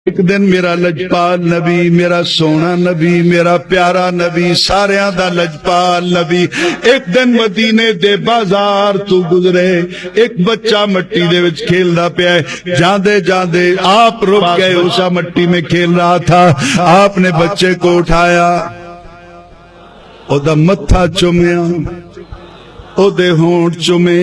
ایک دن میرا لجپال نبی، میرا سونا نبی، میرا پیارا نبی، ساریاں دا لجپال نبی، ایک دن مدینے دے بازار تو گزرے، ایک بچہ مٹی دے وچ کھیلدا پیا ہے، جاندے جاندے آپ رک گئے، اسا مٹی میں کھیل رہا تھا، آپ نے بچے کو اٹھایا، او دا متھا چومیا، او دے ہونٹ چومے،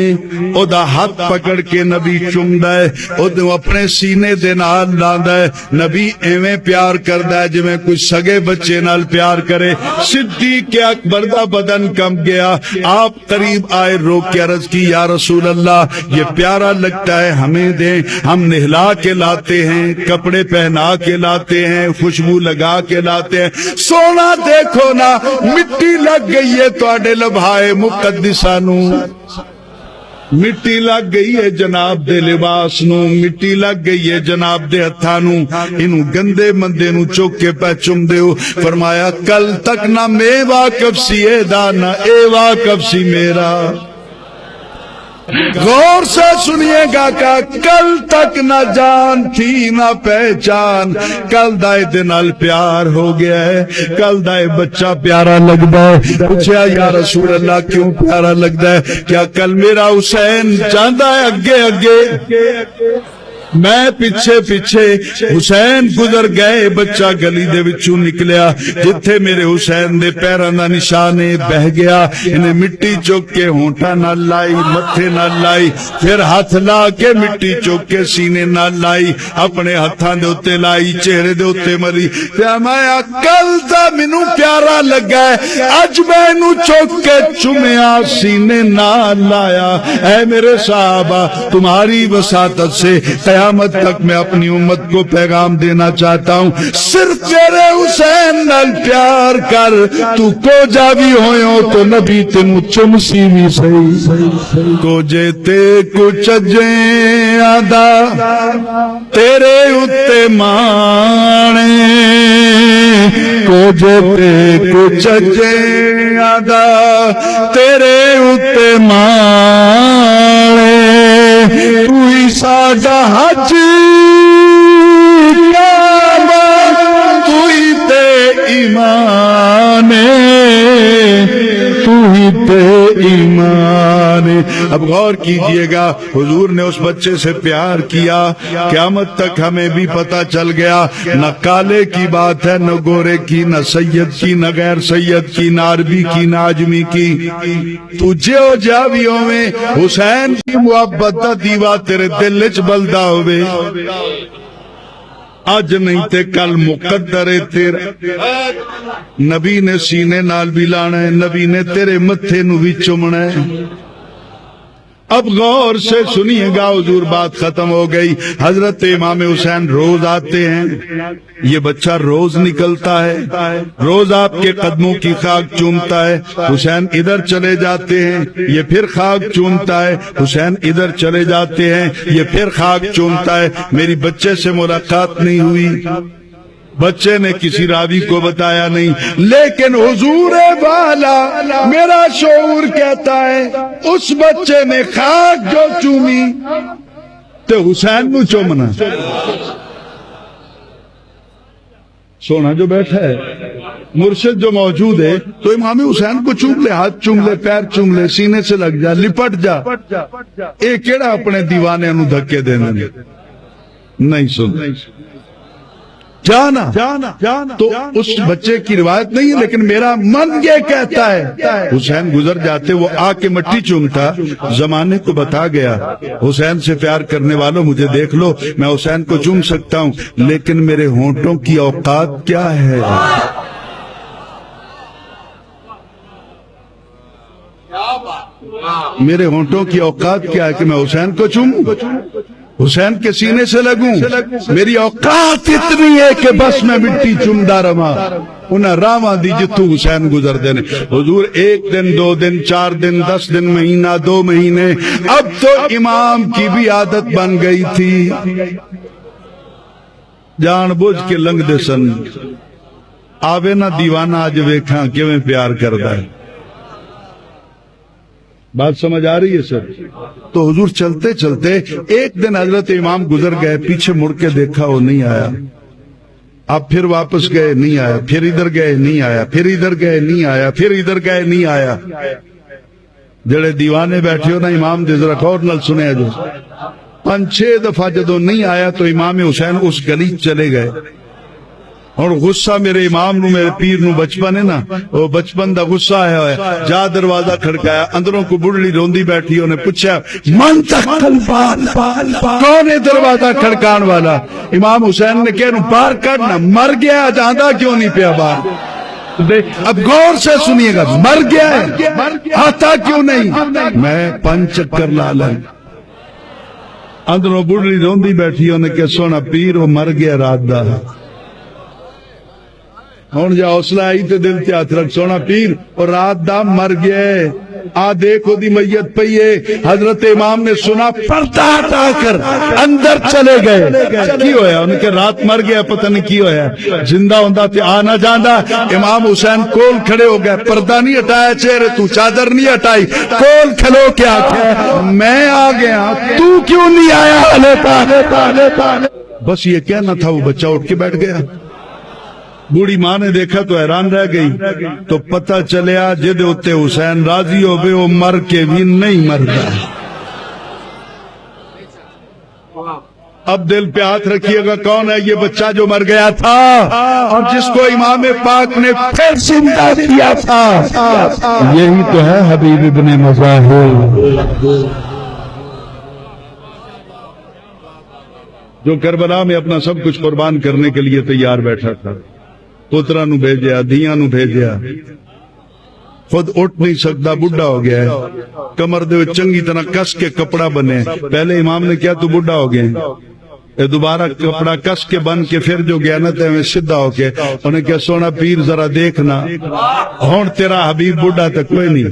او دا ہاتھ پکڑ کے نبی چومدا ہے، او دے اپنے سینے دے نال لاندا ہے، نبی ایویں پیار کردا ہے جویں کوئی سگے بچے نال پیار کرے۔ صدیق اکبر دا بدن کم گیا، آپ قریب آئے، روک کے عرض کی یا رسول اللہ یہ پیارا لگتا ہے، ہمیں دیں، ہم نہلا کے لاتے ہیں، کپڑے پہنا کے لاتے ہیں، خوشبو لگا کے لاتے ہیں۔ سونا دیکھو نا مٹی لگ گئی ہے تواڈے لبھائے مقدسہ، مٹی لگ گئی ہے جناب دے لباس نو، مٹی لگ گئی ہے جناب دے ہتھاں نو، انو گندے مندے نو چوک کے پہ چم دیو۔ فرمایا کل تک نہ میں واقف سی اے دا، نہ اے واقف سی میرا۔ غور سے سنیے گا کہ کل تک نہ جان تھی نہ پہچان، کل دائے دنال پیار ہو گیا ہے، کل دائے بچہ پیارا لگتا ہے۔ پوچھا یا رسول اللہ کیوں پیارا لگتا ہے؟ کیا کل میرا حسین جاندہ ہے اگے اگے، میں پیچھے پیچھے، حسین گزر گئے، بچہ گلی دے وچوں نکلیا، جتھے میرے حسین دے پیراں دا نشانے بہ گیا، انہیں مٹی چوک کے ہونٹا نہ لائی، متھے نہ لائی، پھر ہاتھ لا کے مٹی چوک کے سینے نہ لائی، اپنے ہتھاں دے اوتے لائی، چہرے دے اوتے مری۔ فرمایا کل دا مینوں پیارا لگا ہے، اج میں نو چوک کے چومیا، سینے نہ لایا۔ اے میرے صحابہ، تمہاری وساطت سے قیامت تک میں اپنی امت کو پیغام دینا چاہتا ہوں، صرف تیرے حسین نال پیار کر، تو کو جا بھی ہوئے تو نبی تینو چمسی بھی صحیح، کو جیتے کچھ جیں آدھا تیرے اتے مانے، کو جیتے کچھ جیں آدھا تیرے اتے مانے، تو ہی ساڈا حج کعبہ، تو ہی تے ایمان، تو ہی تے ایمان۔ اب غور کیجئے گا، حضور نے اس بچے سے پیار کیا، قیامت تک ہمیں بھی پتہ چل گیا، نہ کالے کی بات ہے، نہ گورے کی، نہ سید کی، نہ غیر سید کی، نہ عربی کی، نہ عجمی کی۔ تجھے ہو جاویوں میں حسین کی محبت دا دیوا تیرے دل وچ بلدا ہوئے، آج نہیں تے کل مقدر ہے تیرا۔ نبی نے سینے نال بھی لانا ہے، نبی نے تیرے متھے نو بھی چمنا ہے۔ اب غور سے سنیے گا، حضور بات ختم ہو گئی۔ حضرت امام حسین روز آتے ہیں، یہ بچہ روز نکلتا ہے، روز آپ کے قدموں کی خاک چومتا ہے، حسین ادھر چلے جاتے ہیں، یہ پھر خاک چومتا ہے، حسین ادھر چلے جاتے ہیں، یہ پھر خاک چومتا ہے۔ میری بچے سے ملاقات نہیں ہوئی، بچے نے کسی راوی کو بتایا نہیں، لیکن حضور والا میرا شعور کہتا ہے اس بچے نے خاک جو چومی تو حسین نو چومنا۔ سونا جو بیٹھا ہے، مرشد جو موجود ہے، تو امام حسین کو چوم لے، ہاتھ چوم لے، پیر چوم لے، سینے سے لگ جا، لپٹ جا، ایک کیڑا اپنے دیوانے انہوں دھکے دینے نہیں سن جانا۔ تو اس بچے کی روایت نہیں ہے، لیکن میرا من یہ کہتا ہے حسین گزر جاتے، وہ آ کے مٹی چومتا، زمانے کو بتا گیا حسین سے پیار کرنے والوں مجھے دیکھ لو، میں حسین کو چوم سکتا ہوں، لیکن میرے ہونٹوں کی اوقات کیا ہے؟ میرے ہونٹوں کی اوقات کیا ہے کہ میں حسین کو چوموں، حسین کے سینے سے لگوں؟ میری اوقات اتنی ہے کہ بس میں مٹی چومدا رہا، انہاں راواں دی جتوں حسین گزر دینے۔ حضور ایک دن، 2 دن، 4 دن، 10 دن، مہینہ، 2 مہینے، اب تو امام کی بھی عادت بن گئی تھی، جان بوجھ کے لنگ دے سن، آوے نہ دیوانہ آج ویکھاں کیویں پیار کردا ہے۔ بات سمجھ آ رہی ہے سر؟ تو حضور چلتے چلتے ایک دن حضرت امام گزر گئے، پیچھے مڑ کے دیکھا وہ نہیں آیا، اب پھر واپس گئے نہیں آیا، پھر ادھر گئے نہیں آیا، پھر ادھر گئے نہیں آیا، پھر ادھر گئے نہیں آیا۔ جڑے دیوانے بیٹھے ہو نا امام دے ذرا غور نال سنیا جو 5-6 دفعہ جدوں نہیں آیا تو امام حسین اس گلی چلے گئے۔ اور غصہ میرے امام نو میرے پیر نو بچپن ہے نا، وہ بچپن دا غصہ آیا ہوئے، جا دروازہ کھڑکایا، اندروں کو بڑھڑی روندی بیٹھی، انہیں پوچھا من تک کون ہے دروازہ کھڑکان والا؟ امام حسین نے کہا باہر کرنا، مر گیا جاندہ کیوں نہیں پیا باہر؟ اب غور سے سنیے گا، مر گیا ہے آتا کیوں نہیں؟ میں 5 چکر لالن، اندروں بڑھڑی روندی بیٹھی، انہیں کہا سونا پیر وہ مر گیا رات دا، ہون جا حوصلہ آئی تے دل تے ہاتھ رکھ، سونا پیر اور رات دا مر گئے، آ دیکھو دی میت پئیے۔ حضرت امام نے سنا، پردہ ہٹا کر اندر چلے گئے۔ کی ہویا؟ انہیں کہ رات مر گیا، پتہ نہیں کی ہویا، زندہ ہوندہ تے آنا جاندہ۔ امام حسین کول کھڑے ہو گئے، پردہ نہیں ہٹایا چہرے تو، چادر نہیں ہٹائی، کول کھلو کے آکھے میں آ گیا، تو کیوں نہیں آیا؟ بس یہ کہنا تھا، وہ بچہ اٹھ کے بیٹھ گیا۔ بوڑھی ماں نے دیکھا تو حیران رہ گئی، تو پتہ چلیا جد اتے حسین راضی ہو بے وہ مر کے بھی نہیں مردا۔ اب دل پہ ہاتھ رکھیے گا، کون ہے یہ بچہ جو مر گیا تھا اور جس کو امام پاک نے پھر زندہ کیا تھا؟ یہی تو ہے حبیب ابن مظاہر، جو کربلا میں اپنا سب کچھ قربان کرنے کے لیے تیار بیٹھا تھا۔ پترا نو بھیجیا، دھیاں نو بھیجیا، خود اٹھ نہیں سکتا، بڑھا ہو گیا ہے، کمر دے چنگی طرح کس کے کپڑا بنے۔ پہلے امام نے کیا تو بڑھا ہو گیا، دوبارہ کپڑا کس کے بن کے پھر جو گیا نا تے میں سدھا ہو کے انہیں کیا سونا پیر ذرا دیکھنا، ہون تیرا حبیب بڑھا تک کوئی نہیں۔